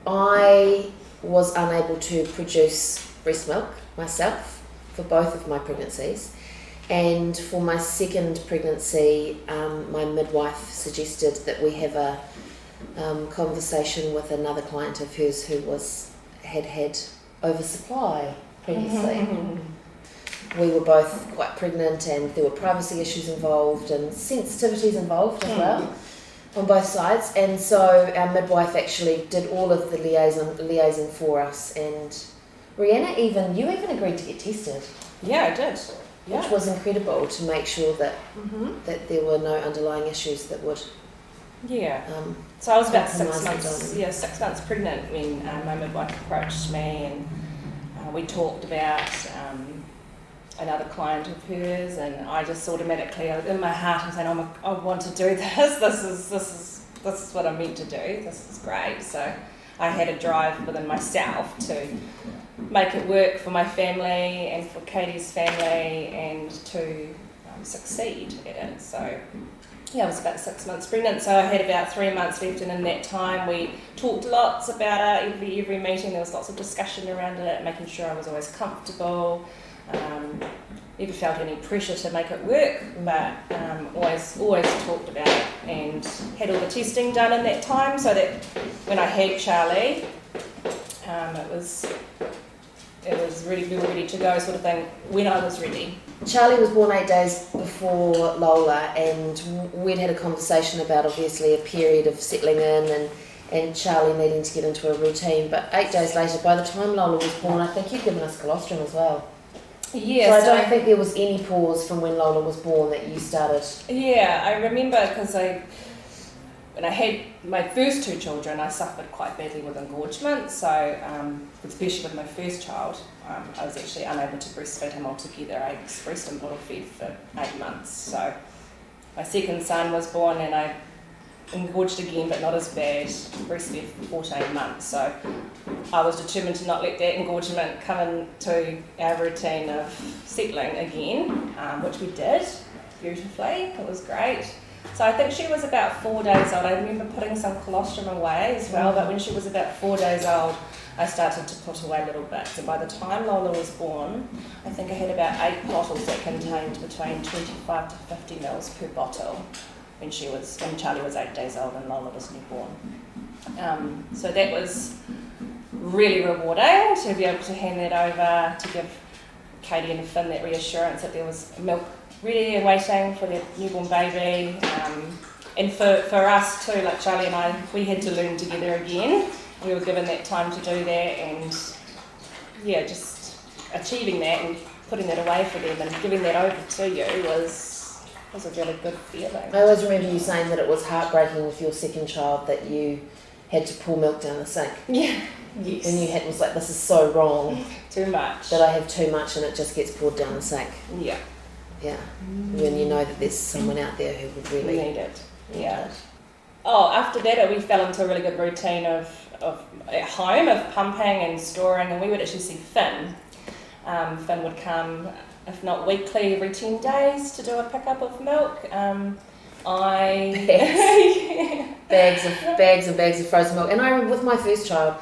I was unable to produce breast milk myself for both of my pregnancies, and for my second pregnancy my midwife suggested that we have a conversation with another client of hers who had oversupply previously. We were both quite pregnant and there were privacy issues involved and sensitivities involved as well on both sides, and so our midwife actually did all of the liaising for us, and Rhianna, you even agreed to get tested. Yeah, I did. Yeah. Which was incredible, to make sure that that there were no underlying issues that would so I was about 6 months pregnant when my midwife approached me, and we talked about another client of hers, and I just automatically, in my heart, I'm saying, I want to do this. This is what I'm meant to do. This is great. So I had a drive within myself to make it work for my family and for Katie's family, and to succeed at it. So I was about 6 months pregnant, so I had about 3 months left, and in that time we talked lots about it. Every meeting there was lots of discussion around it, making sure I was always comfortable. Never felt any pressure to make it work, but always talked about it, and had all the testing done in that time, so that when I had Charlie, it was ready, we were ready to go, sort of thing, when I was ready. Charlie was born 8 days before Lola, and we'd had a conversation about obviously a period of settling in and Charlie needing to get into a routine, but 8 days later, by the time Lola was born, I think you'd given us colostrum as well. Yeah, so I don't think there was any pause from when Lola was born that you started. Yeah, I remember, because when I had my first two children, I suffered quite badly with engorgement, so especially with my first child, I was actually unable to breastfeed him altogether. I expressed and bottle fed for 8 months. So my second son was born and I engorged again, but not as bad, breastfed for 14 months. So I was determined to not let that engorgement come into our routine of settling again, which we did beautifully. It was great. So I think she was about 4 days old. I remember putting some colostrum away as well, but when she was about 4 days old, I started to put away little bits. And by the time Lola was born, I think I had about 8 bottles that contained between 25 to 50 mils per bottle when Charlie was 8 days old and Lola was newborn. So that was really rewarding to be able to hand that over, to give Katie and Finn that reassurance that there was milk ready and waiting for their newborn baby, and for us too, like Charlie and I, we had to learn together again. We were given that time to do that, and just achieving that and putting that away for them and giving that over to you was a really good feeling. I always remember you saying that it was heartbreaking with your second child that you had to pour milk down the sink. Yeah. Yes. And you was like, this is so wrong. Too much. That I have too much and it just gets poured down the sink. Yeah. Yeah. When you know that there's someone out there who would really need it. Yeah. Oh, after that we fell into a really good routine of at home, of pumping and storing, and we would actually see Finn. Finn would come, if not weekly, every 10 days to do a pickup of milk. Bags and bags of frozen milk. And I remember with my first child,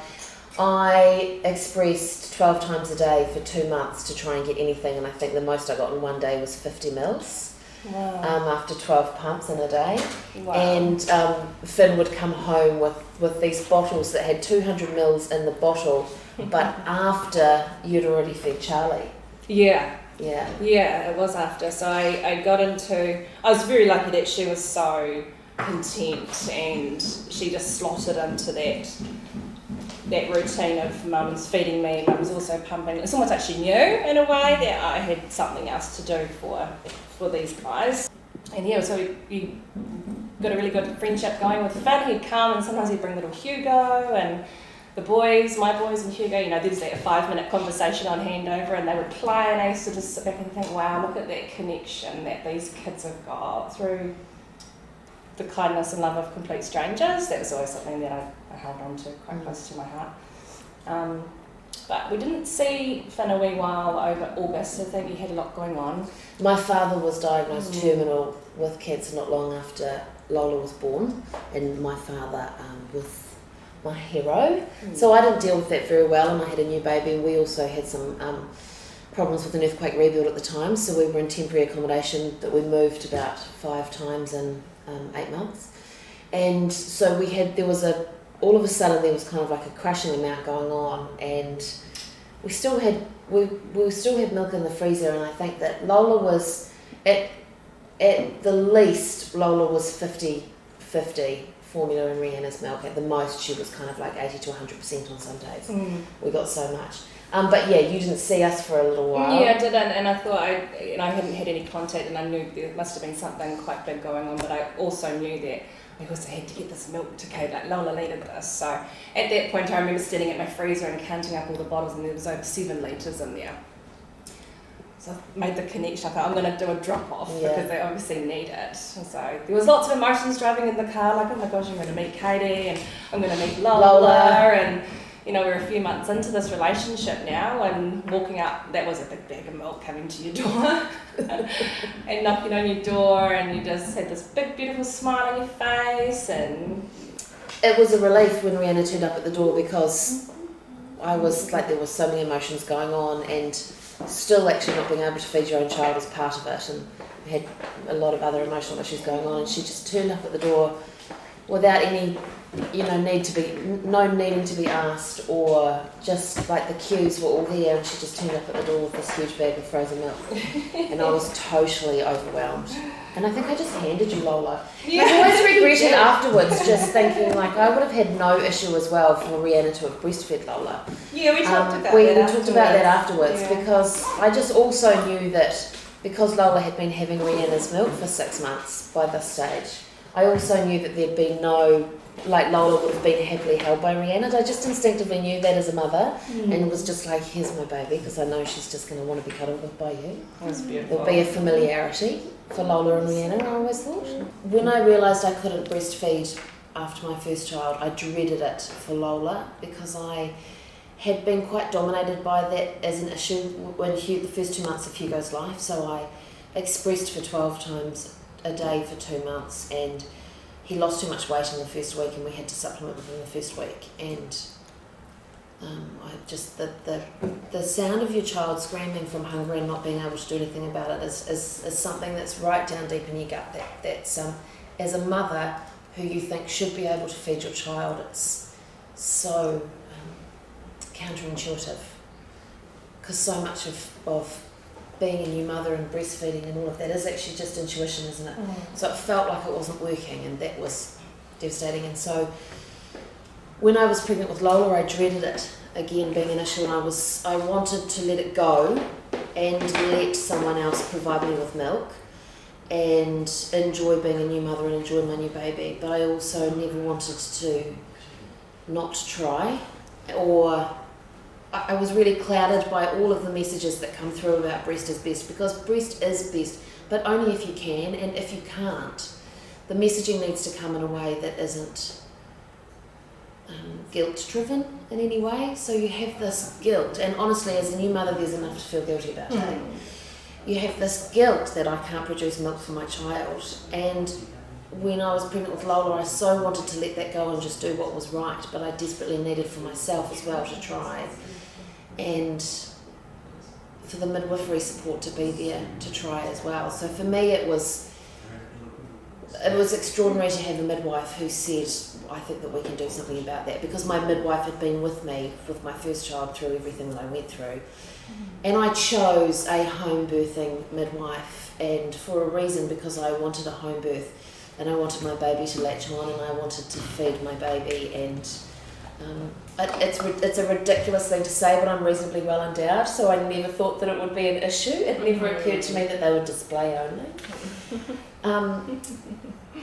I expressed 12 times a day for 2 months to try and get anything, and I think the most I got in one day was 50 mils. Wow. After 12 pumps in a day. Wow. And Finn would come home with these bottles that had 200 mils in the bottle, but after you'd already fed Charlie. Yeah, it was after. So I was very lucky that she was so content, and she just slotted into that routine of mum's feeding me, mum's also pumping. It's almost like she knew in a way that I had something else to do for these guys. And so we got a really good friendship going with Finn. He'd come and sometimes he'd bring little Hugo and the boys, my boys and Hugo, there's that 5-minute conversation on handover, and they would play, and I used to just sit back and think, wow, look at that connection that these kids have got through the kindness and love of complete strangers. That was always something that I held on to quite close to my heart. But we didn't see Finn a wee while over August. I think he had a lot going on. My father was diagnosed terminal with cancer not long after Lola was born, and my father my hero. So I didn't deal with that very well, and I had a new baby, and we also had some problems with an earthquake rebuild at the time, so we were in temporary accommodation that we moved about 5 times in 8 months. And so all of a sudden there was kind of like a crushing amount going on, and we still had milk in the freezer, and I think that Lola was at the least, Lola was 50-50 formula and Rhianna's milk. At the most she was kind of like 80 to 100% on some days. We got so much. But yeah, you didn't see us for a little while. Yeah, I didn't, and I thought I hadn't had any contact, and I knew there must have been something quite big going on, but I also knew that we also had to get this milk to Kate, like Lola needed this. So at that point I remember standing at my freezer and counting up all the bottles, and there was over 7 litres in there. So I made the connection, I thought I'm going to do a drop off because they obviously need it. And so there was lots of emotions driving in the car, like, oh my gosh, I'm going to meet Katie and I'm going to meet Lola. And you know, we're a few months into this relationship now, and walking up, that was a big bag of milk coming to your door and knocking on your door, and you just had this big beautiful smile on your face. And it was a relief when Rhianna turned up at the door, because I was like, there was so many emotions going on, and still actually not being able to feed your own child is part of it, and we had a lot of other emotional issues going on, and she just turned up at the door without any, you know, needing to be asked, or just like the cues were all there, and she just turned up at the door with this huge bag of frozen milk, and I was totally overwhelmed. And I think I just handed you Lola. Yeah. I always regretted afterwards, just thinking like I would have had no issue as well for Rhianna to have breastfed Lola. Yeah, we talked about that afterwards, because I just also knew that because Lola had been having Rhianna's milk for 6 months by this stage, I also knew that there'd been no, like Lola would have been happily held by Rhianna. I just instinctively knew that as a mother, and it was just like, here's my baby, because I know she's just going to want to be cuddled with by you. That's beautiful. There'll be a familiarity for Lola and Rhianna, I always thought. When I realised I couldn't breastfeed after my first child, I dreaded it for Lola, because I had been quite dominated by that as an issue when the first 2 months of Hugo's life. So I expressed for 12 times a day for 2 months, and he lost too much weight in the first week, and we had to supplement within the first week. And I just the sound of your child screaming from hunger and not being able to do anything about it is something that's right down deep in your gut. That's as a mother who you think should be able to feed your child, it's so counterintuitive, because so much of being a new mother and breastfeeding and all of that is actually just intuition, isn't it? So it felt like it wasn't working, and that was devastating. And so when I was pregnant with Lola, I dreaded it again being an issue, and I wanted to let it go and let someone else provide me with milk and enjoy being a new mother and enjoy my new baby. But I also never wanted to not try, or I was really clouded by all of the messages that come through about breast is best, because breast is best, but only if you can, and if you can't, the messaging needs to come in a way that isn't guilt-driven in any way. So you have this guilt, and honestly, as a new mother, there's enough to feel guilty about. You have this guilt that I can't produce milk for my child, and when I was pregnant with Lola, I so wanted to let that go and just do what was right, but I desperately needed for myself as well to try, and for the midwifery support to be there to try as well. So for me, it was extraordinary to have a midwife who said, I think that we can do something about that, because my midwife had been with me with my first child through everything that I went through. And I chose a home birthing midwife, and for a reason, because I wanted a home birth, and I wanted my baby to latch on, and I wanted to feed my baby. And it's a ridiculous thing to say, but I'm reasonably well endowed, so I never thought that it would be an issue. It never occurred to me that they would display only.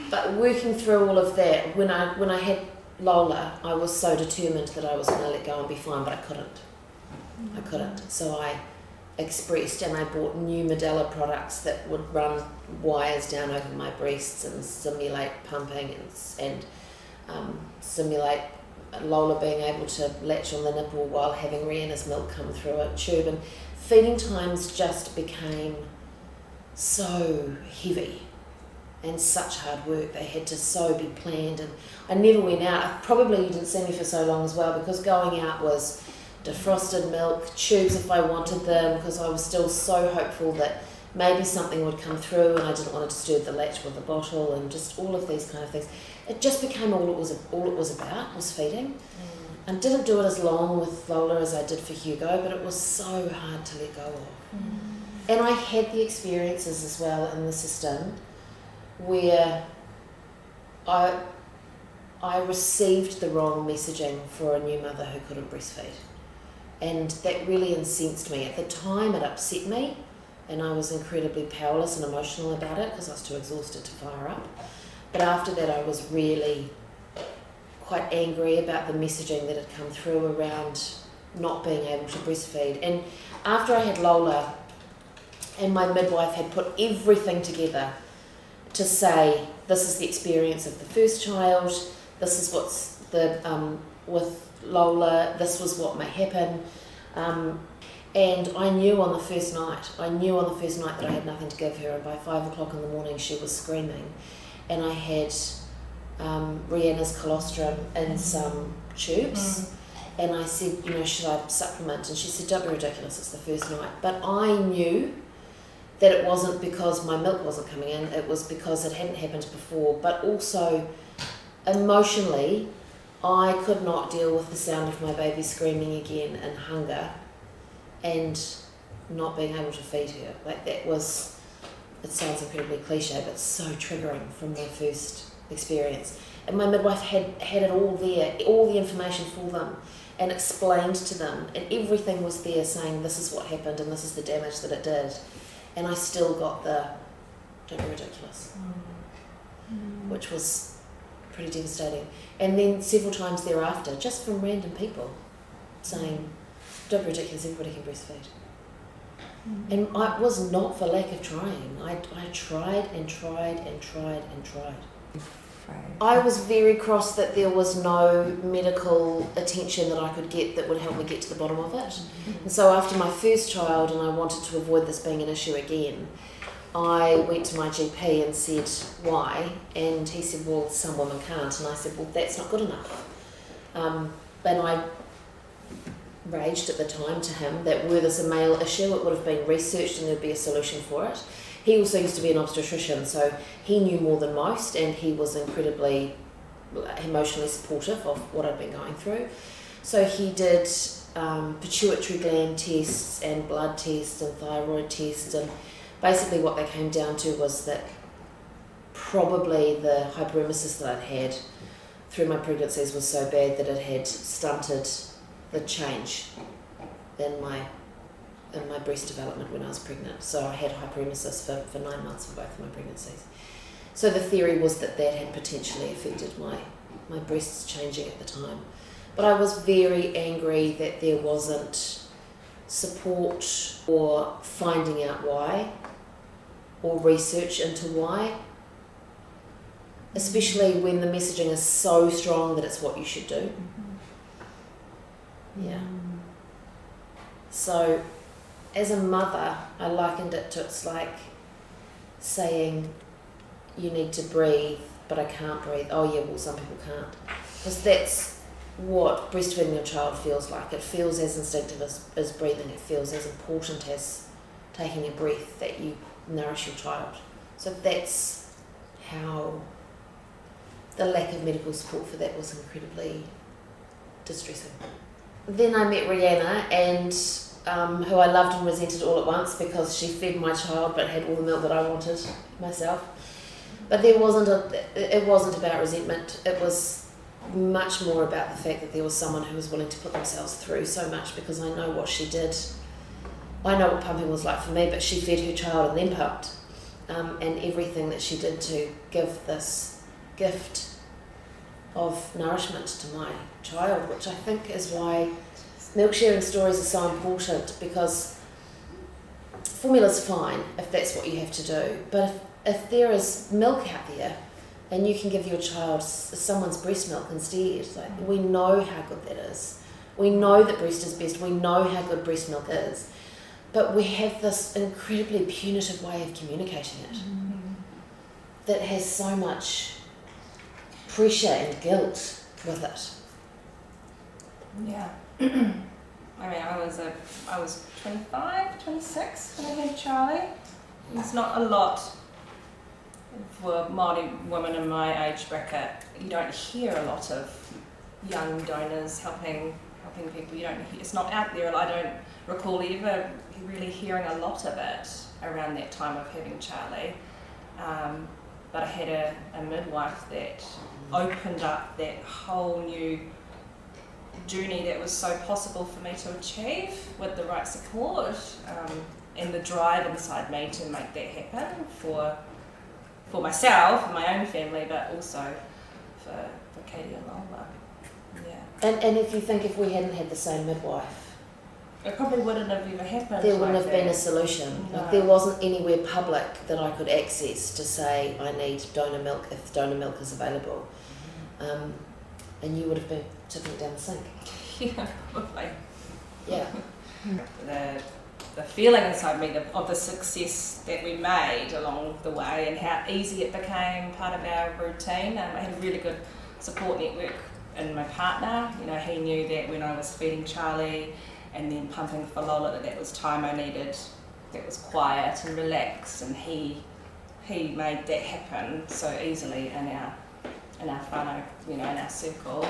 But working through all of that, when I had Lola, I was so determined that I was going to let go and be fine, but I couldn't. So I expressed, and I bought new Medela products that would run wires down over my breasts and simulate pumping and simulate Lola being able to latch on the nipple while having Rhianna's milk come through a tube. And feeding times just became so heavy, and such hard work. They had to so be planned, and I never went out. Probably you didn't see me for so long as well, because going out was defrosted milk, tubes if I wanted them, because I was still so hopeful that maybe something would come through, and I didn't want to disturb the latch with a bottle, and just all of these kind of things. It just became all it was about was feeding. And didn't do it as long with Lola as I did for Hugo, but it was so hard to let go of. And I had the experiences as well in the system where I received the wrong messaging for a new mother who couldn't breastfeed. And that really incensed me. At the time it upset me, and I was incredibly powerless and emotional about it because I was too exhausted to fire up. But after that I was really quite angry about the messaging that had come through around not being able to breastfeed. And after I had Lola, and my midwife had put everything together to say, this is the experience of the first child, this is what's with Lola, this was what may happen. And I knew on the first night that I had nothing to give her, and by 5 o'clock in the morning she was screaming. And I had Rihanna's colostrum in some tubes, and I said, should I supplement? And she said, don't be ridiculous, it's the first night. But I knew that it wasn't because my milk wasn't coming in, it was because it hadn't happened before. But also emotionally, I could not deal with the sound of my baby screaming again in hunger and not being able to feed her. It sounds incredibly cliche, but so triggering from my first experience. And my midwife had it all there, all the information for them, and explained to them, and everything was there saying this is what happened and this is the damage that it did. And I still got the don't be ridiculous, which was pretty devastating. And then several times thereafter, just from random people saying, don't be ridiculous, everybody can breastfeed. And it was not for lack of trying. I tried and tried and tried and tried. I was very cross that there was no medical attention that I could get that would help me get to the bottom of it. And so after my first child, and I wanted to avoid this being an issue again, I went to my GP and said, why? And he said, well, some women can't. And I said, well, that's not good enough. And I raged at the time to him that were this a male issue, it would have been researched and there'd be a solution for it. He also used to be an obstetrician, so he knew more than most, and he was incredibly emotionally supportive of what I'd been going through. So he did pituitary gland tests and blood tests and thyroid tests, and basically what they came down to was that probably the hyperemesis that I'd had through my pregnancies was so bad that it had stunted the change in my breast development when I was pregnant. So I had hyperemesis for 9 months for both of my pregnancies. So the theory was that had potentially affected my breasts changing at the time. But I was very angry that there wasn't support or finding out why or research into why, especially when the messaging is so strong that it's what you should do. Yeah. So as a mother, I likened it to, it's like saying you need to breathe, but I can't breathe. Oh yeah, well some people can't. Because that's what breastfeeding your child feels like. It feels as instinctive as breathing. It feels as important as taking a breath, that you nourish your child. So that's how the lack of medical support for that was incredibly distressing. Then I met Rihanna, and who I loved and resented all at once because she fed my child but had all the milk that I wanted myself. But it wasn't about resentment. It was much more about the fact that there was someone who was willing to put themselves through so much, because I know what she did. I know what pumping was like for me, but she fed her child and then pumped. And everything that she did to give this gift of nourishment to my child, which I think is why milk sharing stories are so important, because formula's fine if that's what you have to do, but if there is milk out there and you can give your child someone's breast milk instead, like, we know how good that is. We know that breast is best. We know how good breast milk is, but we have this incredibly punitive way of communicating it. that has so much pressure and guilt with it. Yeah. I mean, I was 25, 26 when I had Charlie. It's not a lot for Māori women in my age bracket. You don't hear a lot of young donors helping people. It's not out there. I don't recall ever really hearing a lot of it around that time of having Charlie. But I had a midwife that opened up that whole new journey that was so possible for me to achieve with the right support, and the drive inside me to make that happen for myself and my own family, but also for Katie and Lola. Yeah. And if you think if we hadn't had the same midwife, it probably wouldn't have ever happened. There wouldn't have been a solution. No. Like, there wasn't anywhere public that I could access to say I need donor milk if donor milk is available. And you would have been tipping it down the sink. Yeah, probably. Yeah. The feeling inside me of the success that we made along the way and how easy it became part of our routine. I had a really good support network in my partner. You know, he knew that when I was feeding Charlie and then pumping for Lola, that was time I needed, that was quiet and relaxed, and he made that happen so easily in our whānau, you know, in our circle.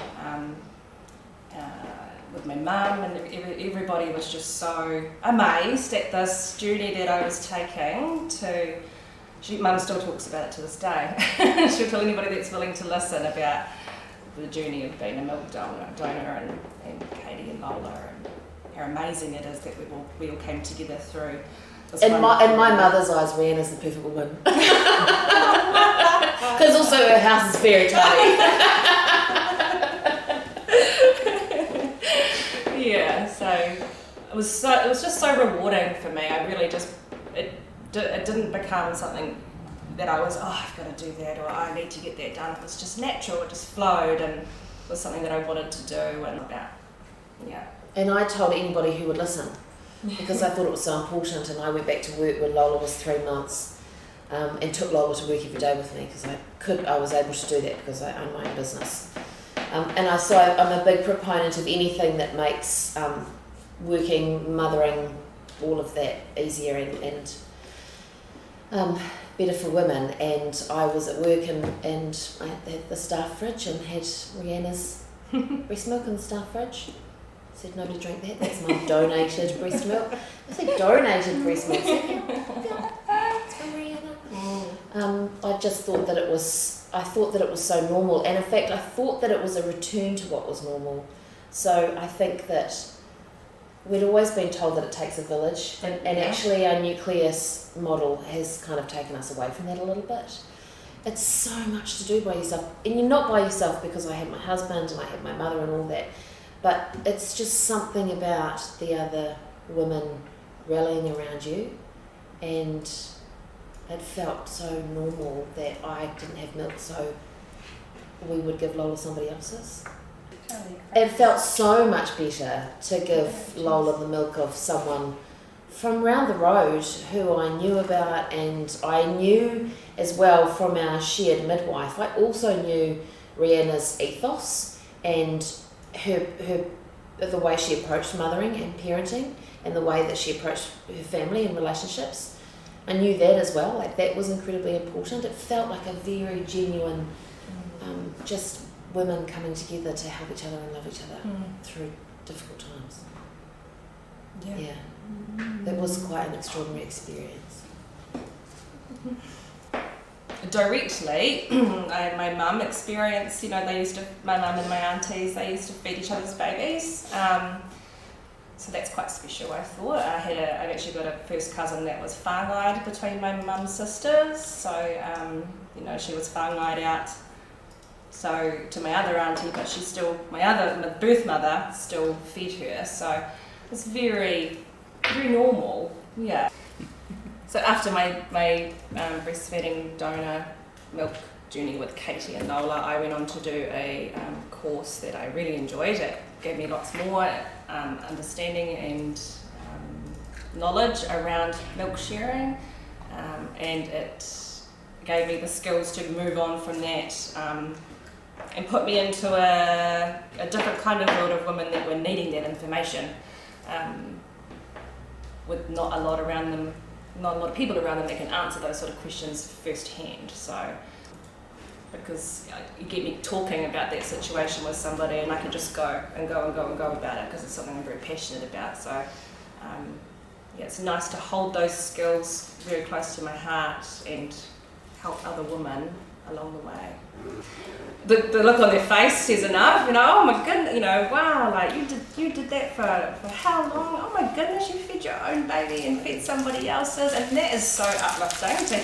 With my mum, and everybody was just so amazed at this journey that I was taking to. Mum still talks about it to this day. She'll tell anybody that's willing to listen about the journey of being a milk donor and Katie and Lola, and how amazing it is that we all came together through. In my mother's eyes, Rhianna's the perfect woman. Because also her house is very tidy. Yeah, so it was just so rewarding for me. I really just it didn't become something that I was, I've got to do that, or I need to get that done. It was just natural. It just flowed, and it was something that I wanted to do. And yeah. And I told anybody who would listen, because I thought it was so important. And I went back to work when Lola was 3 months, and took Lola to work every day with me because I was able to do that because I own my own business. And I'm a big proponent of anything that makes working, mothering, all of that easier and better for women. And I was at work and I had the staff fridge and had Rhianna's breast milk in the staff fridge. I said, nobody drink that, that's my donated breast milk. I said, donated breast milk. It's from Rhianna. I just thought that it was so normal, and in fact I thought that it was a return to what was normal. So I think that we'd always been told that it takes a village, and actually our nucleus model has kind of taken us away from that a little bit. It's so much to do by yourself, and you're not by yourself because I had my husband and I had my mother and all that, but it's just something about the other women rallying around you, and it felt so normal that I didn't have milk, so we would give Lola somebody else's. It felt so much better to give Lola the milk of someone from round the road who I knew about, and I knew as well from our shared midwife. I also knew Rhianna's ethos and her the way she approached mothering and parenting, and the way that she approached her family and relationships. I knew that as well, like that was incredibly important. It felt like a very genuine, just women coming together to help each other and love each other through difficult times. Yeah. That was quite an extraordinary experience. Directly, my mum experienced, you know, my mum and my aunties, they used to feed each other's babies. So that's quite special, I thought. I've actually got a first cousin that was whāngai between my mum's sisters. So, you know, she was whāngai out so to my other auntie, but she still, my birth mother still fed her. So it's very, very normal, yeah. So after my breastfeeding donor milk journey with Katie and Lola, I went on to do a course that I really enjoyed. It gave me lots more understanding and knowledge around milk sharing, and it gave me the skills to move on from that, and put me into a different kind of world of women that were needing that information, with not a lot around them, not a lot of people around them that can answer those sort of questions firsthand. So, because you get me talking about that situation with somebody and I can just go about it because it's something I'm very passionate about. So yeah, it's nice to hold those skills very close to my heart and help other women along the way. The look on their face says enough, oh my goodness, wow, like you did that for how long? Oh my goodness, you fed your own baby and fed somebody else's, and that is so uplifting to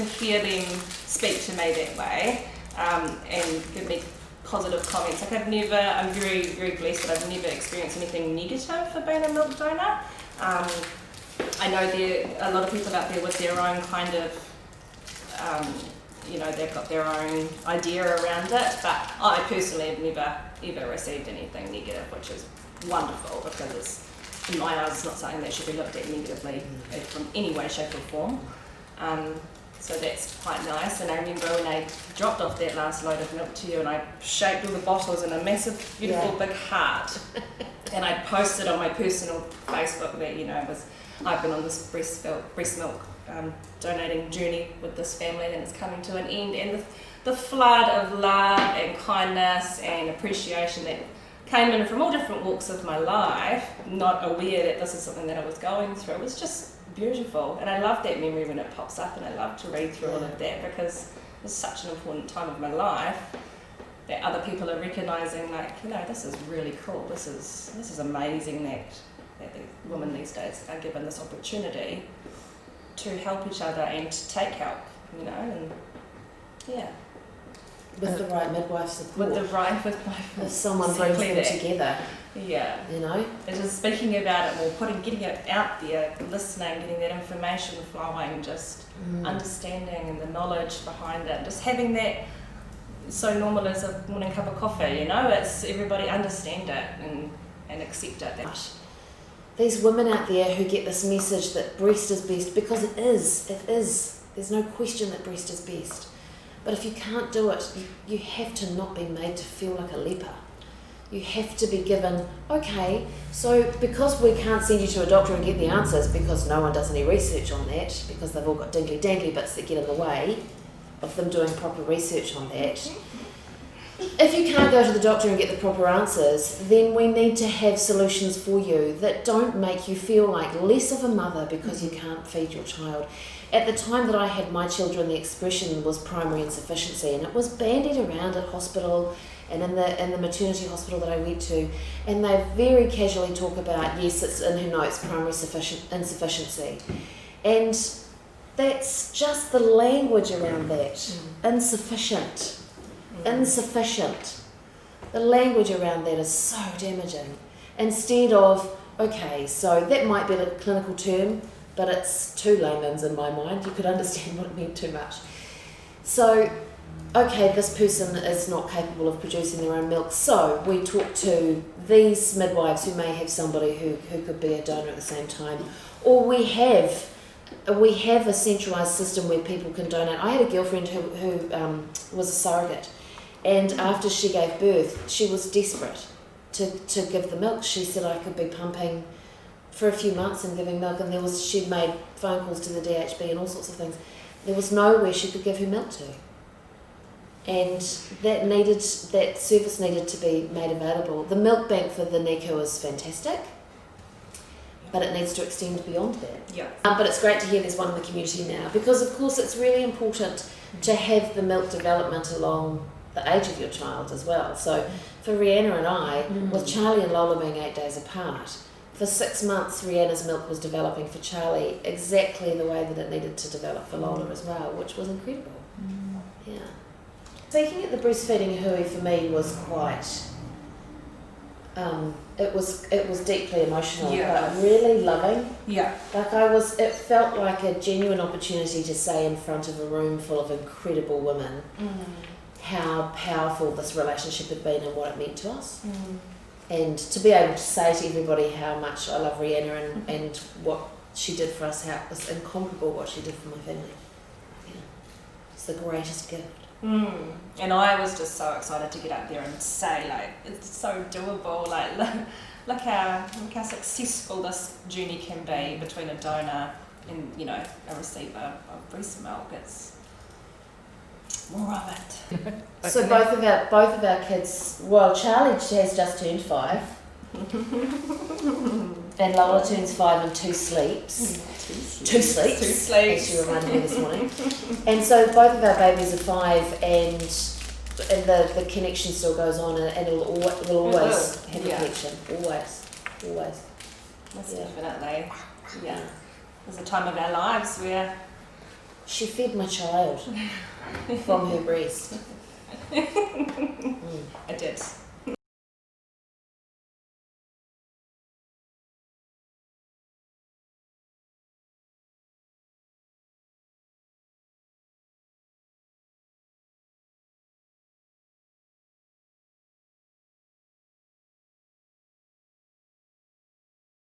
hear them speak to me that way, and give me positive comments. Like I'm very, very blessed that I've never experienced anything negative for being a milk donor. I know there are a lot of people out there with their own kind of they've got their own idea around it, but I personally have never ever received anything negative, which is wonderful, because it's, in my eyes, it's not something that should be looked at negatively from any way, shape or form. So that's quite nice. And I remember when I dropped off that last load of milk to you and I shaped all the bottles in a massive, beautiful big heart, and I posted on my personal Facebook that I've been on this breast milk donating journey with this family, and it's coming to an end, and the flood of love and kindness and appreciation that came in from all different walks of my life, not aware that this is something that I was going through, was just beautiful. And I love that memory when it pops up, and I love to read through all of that, because it's such an important time of my life that other people are recognising, this is really cool, this is amazing that the women these days are given this opportunity to help each other and to take help, and with the right midwife support. With someone brings them together. Yeah. It is speaking about it more, getting it out there, listening, getting that information flowing, just understanding and the knowledge behind it, just having that so normal as a morning cup of coffee, it's everybody understand it and accept it. These women out there who get this message that breast is best, because it is. There's no question that breast is best. But if you can't do it, you have to not be made to feel like a leper. You have to be given, okay, so because we can't send you to a doctor and get the answers, because no one does any research on that, because they've all got dangly bits that get in the way of them doing proper research on that. If you can't go to the doctor and get the proper answers, then we need to have solutions for you that don't make you feel like less of a mother because you can't feed your child. At the time that I had my children, the expression was primary insufficiency, and it was bandied around at hospital and in the maternity hospital that I went to, and they very casually talk about, yes, it's in her notes, primary insufficiency. And that's just the language around that. Insufficient. Insufficient. The language around that is so damaging. Instead of, okay, so that might be a clinical term, but it's too layman's in my mind. You could understand what it meant too much. So, okay, this person is not capable of producing their own milk, so we talk to these midwives who may have somebody who could be a donor at the same time, or we have a centralised system where people can donate. I had a girlfriend who was a surrogate, and after she gave birth, she was desperate to give the milk. She said, I could be pumping for a few months and giving milk, and she'd made phone calls to the DHB and all sorts of things. There was nowhere she could give her milk to. And that service needed to be made available. The milk bank for the NICU is fantastic, but it needs to extend beyond that. Yeah. But it's great to hear there's one in the community now, because of course it's really important to have the milk development along the age of your child as well. So for Rhianna and I, with Charlie and Lola being 8 days apart, for 6 months Rhianna's milk was developing for Charlie exactly the way that it needed to develop for Lola as well, which was incredible. Yeah. Speaking at the Breastfeedinghui for me was quite, it was deeply emotional, but really loving. Yeah. It felt like a genuine opportunity to say in front of a room full of incredible women how powerful this relationship had been and what it meant to us. And to be able to say to everybody how much I love Rhianna and what she did for us, how it was incomparable what she did for my family. the greatest gift. And I was just so excited to get up there and say, like, it's so doable. Like, look how successful this journey can be between a donor and, you know, a receiver of breast milk. It's more of it. So both of our kids. Well, Charlie has just turned 5, and Lola turns 5 in 2 sleeps. 2 sleeps. 2 sleeps. As you reminded me this morning. And so both of our babies are 5, and the connection still goes on, and we'll always have a connection. Always. Most definitely. Yeah. There's a time of our lives where she fed my child from her breast. I did.